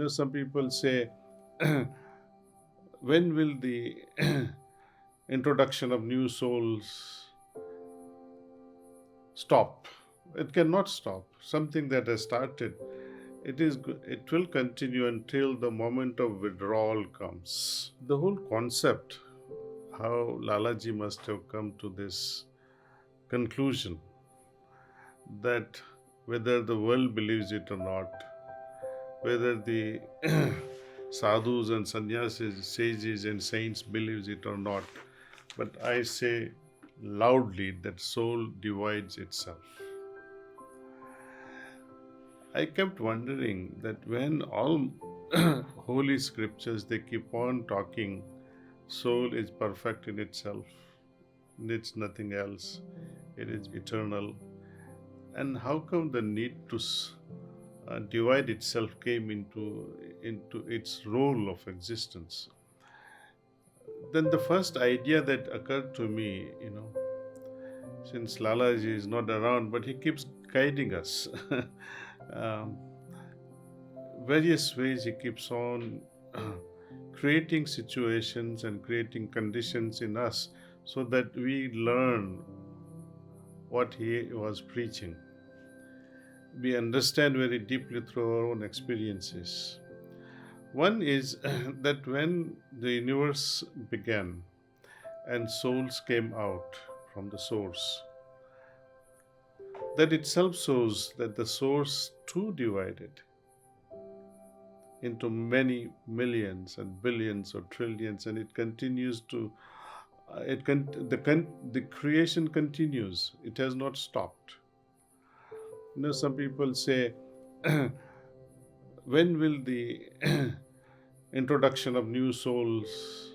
Some people say, when will the introduction of new souls stop? It cannot stop. Something that has started, it will continue until the moment of withdrawal comes. The whole concept, how Lalaji must have come to this conclusion that whether the world believes it or not, whether the sadhus and sannyasis, sages and saints believes it or not, but I say loudly that soul divides itself. I kept wondering that when all holy scriptures, they keep on talking, soul is perfect in itself, needs nothing else, it is eternal, and how come the need to divide itself came into its role of existence? Then the first idea that occurred to me, since Lalaji is not around, but he keeps guiding us. um, Various ways he keeps on creating situations and creating conditions in us so that we learn what he was preaching. We understand very deeply through our own experiences. One is that when the universe began and souls came out from the source, that itself shows that the source too divided into many millions and billions or trillions, and it continues to the creation continues. It has not stopped. Some people say, when will the introduction of new souls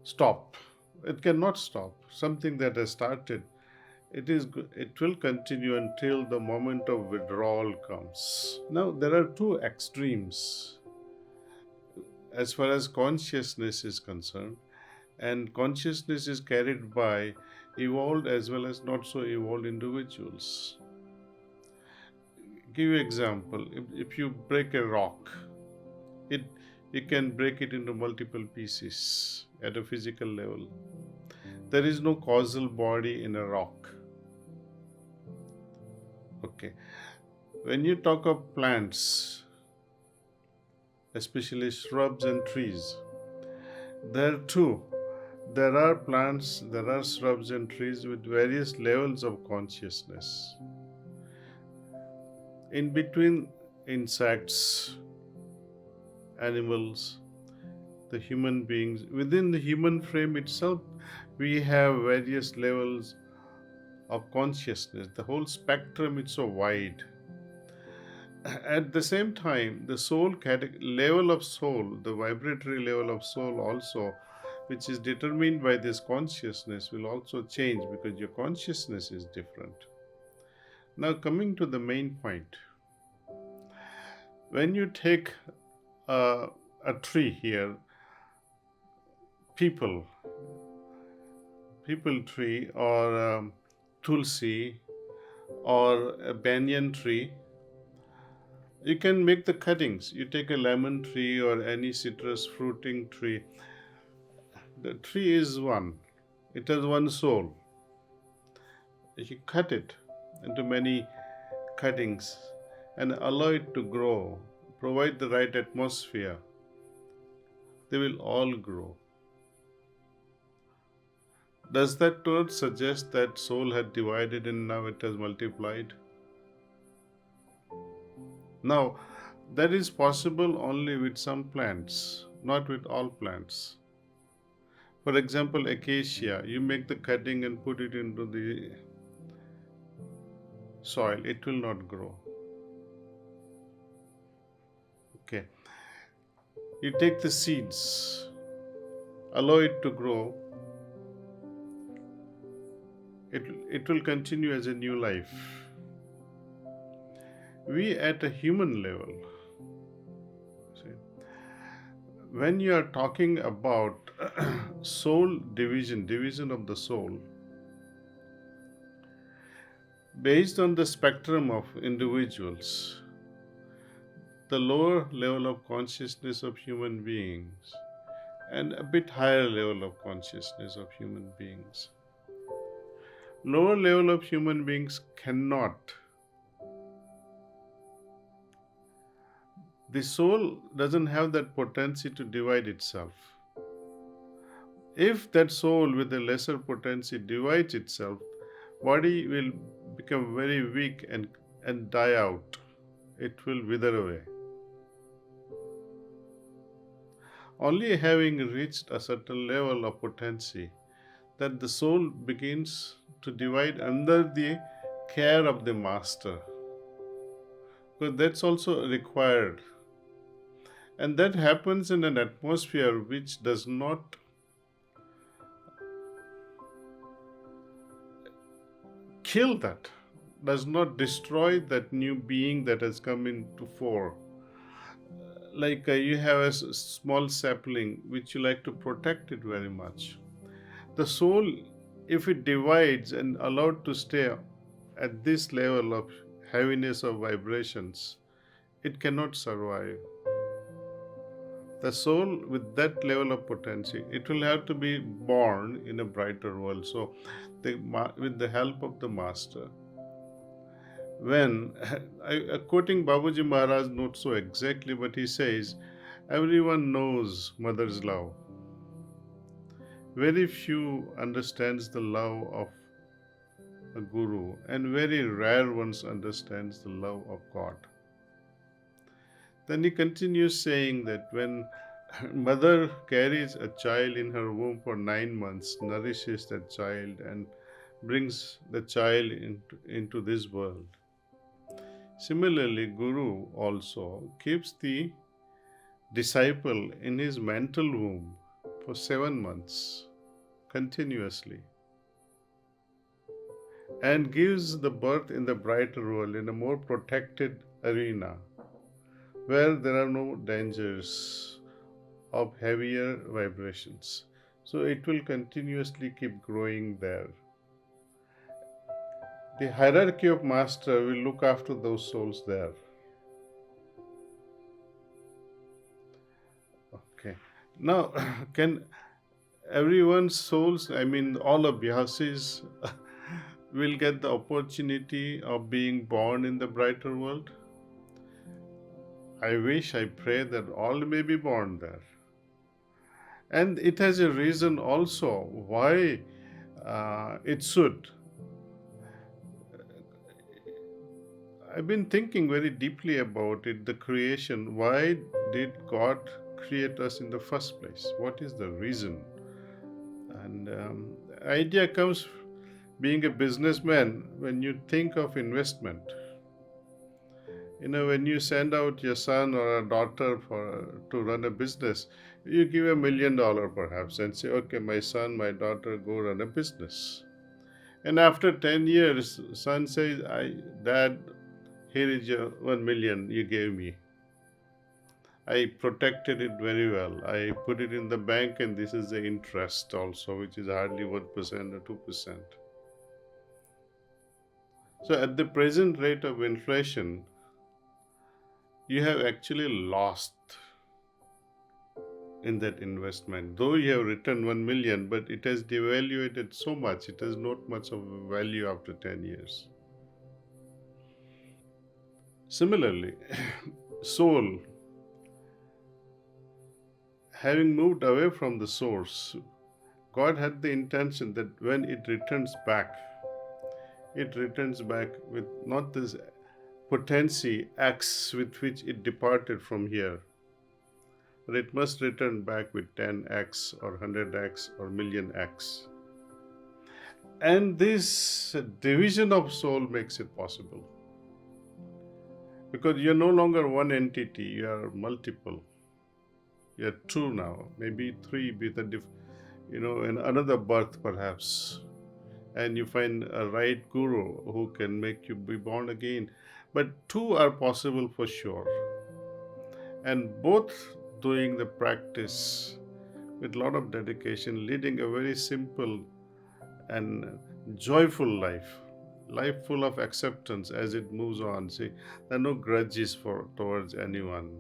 stop? It cannot stop. Something that has started, it will continue until the moment of withdrawal comes. Now, there are two extremes as far as consciousness is concerned, and consciousness is carried by evolved as well as not so evolved individuals. Give you an example. If you break a rock, you can break it into multiple pieces at a physical level. There is no causal body in a rock. Okay. When you talk of plants, especially shrubs and trees, there too, there are plants, there are shrubs and trees with various levels of consciousness. In between insects, animals, the human beings, within the human frame itself, we have various levels of consciousness. The whole spectrum is so wide. At the same time, the soul level of soul, the vibratory level of soul also, which is determined by this consciousness, will also change because your consciousness is different. Now, coming to the main point, when you take a tree here, people tree or tulsi or a banyan tree, you can make the cuttings. You take a lemon tree or any citrus fruiting tree. The tree is one. It has one soul. You cut it into many cuttings and allow it to grow. Provide the right atmosphere. They will all grow. Does that not suggest that soul had divided and now it has multiplied? Now, that is possible only with some plants, not with all plants. For example, acacia, you make the cutting and put it into the soil, it will not grow. Okay. You take the seeds, allow it to grow, it will continue as a new life. We at a human level, see, when you are talking about soul division of the soul, based on the spectrum of individuals, the lower level of consciousness of human beings and a bit higher level of consciousness of human beings. Lower level of human beings cannot. The soul doesn't have that potency to divide itself. If that soul with a lesser potency divides itself, body will become very weak and die out. It will wither away. Only having reached a certain level of potency that the soul begins to divide under the care of the Master. Because that's also required. And that happens in an atmosphere which does not kill that, does not destroy that new being that has come into fore. Like you have a small sapling which you like to protect it very much. The soul, if it divides and allowed to stay at this level of heaviness of vibrations, it cannot survive. The soul with that level of potency, it will have to be born in a brighter world. So, with the help of the Master, when, quoting Babaji Maharaj, not so exactly, but he says, everyone knows mother's love. Very few understands the love of a guru, and very rare ones understands the love of God. Then he continues saying that when mother carries a child in her womb for 9 months, nourishes that child and brings the child into this world. Similarly, Guru also keeps the disciple in his mental womb for 7 months continuously and gives the birth in the brighter world, in a more protected arena where there are no dangers of heavier vibrations. So it will continuously keep growing there. The hierarchy of Master will look after those souls there. Okay. Now, can everyone's souls, all abhyasis, will get the opportunity of being born in the brighter world? I wish, I pray that all may be born there. And it has a reason also why it should. I've been thinking very deeply about it, the creation. Why did God create us in the first place? What is the reason? And the idea comes, being a businessman, when you think of investment. When you send out your son or a daughter to run a business, you give $1 million perhaps and say, okay, my son, my daughter, go run a business. And after 10 years, son says, Dad, here is your 1 million you gave me. I protected it very well. I put it in the bank and this is the interest also, which is hardly 1% or 2%. So at the present rate of inflation, you have actually lost in that investment. Though you have returned 1 million, but it has devaluated so much, it has not much of a value after 10 years. Similarly, soul, having moved away from the source, God had the intention that when it returns back with not this potency X with which it departed from here, but it must return back with 10x or 100x or million x. And this division of soul makes it possible. Because you're no longer one entity, you are multiple. You're two now, maybe three with in another birth perhaps. And you find a right guru who can make you be born again. But two are possible for sure. And both doing the practice with a lot of dedication, leading a very simple and joyful life. life full of acceptance as it moves on. See, there are no grudges towards anyone.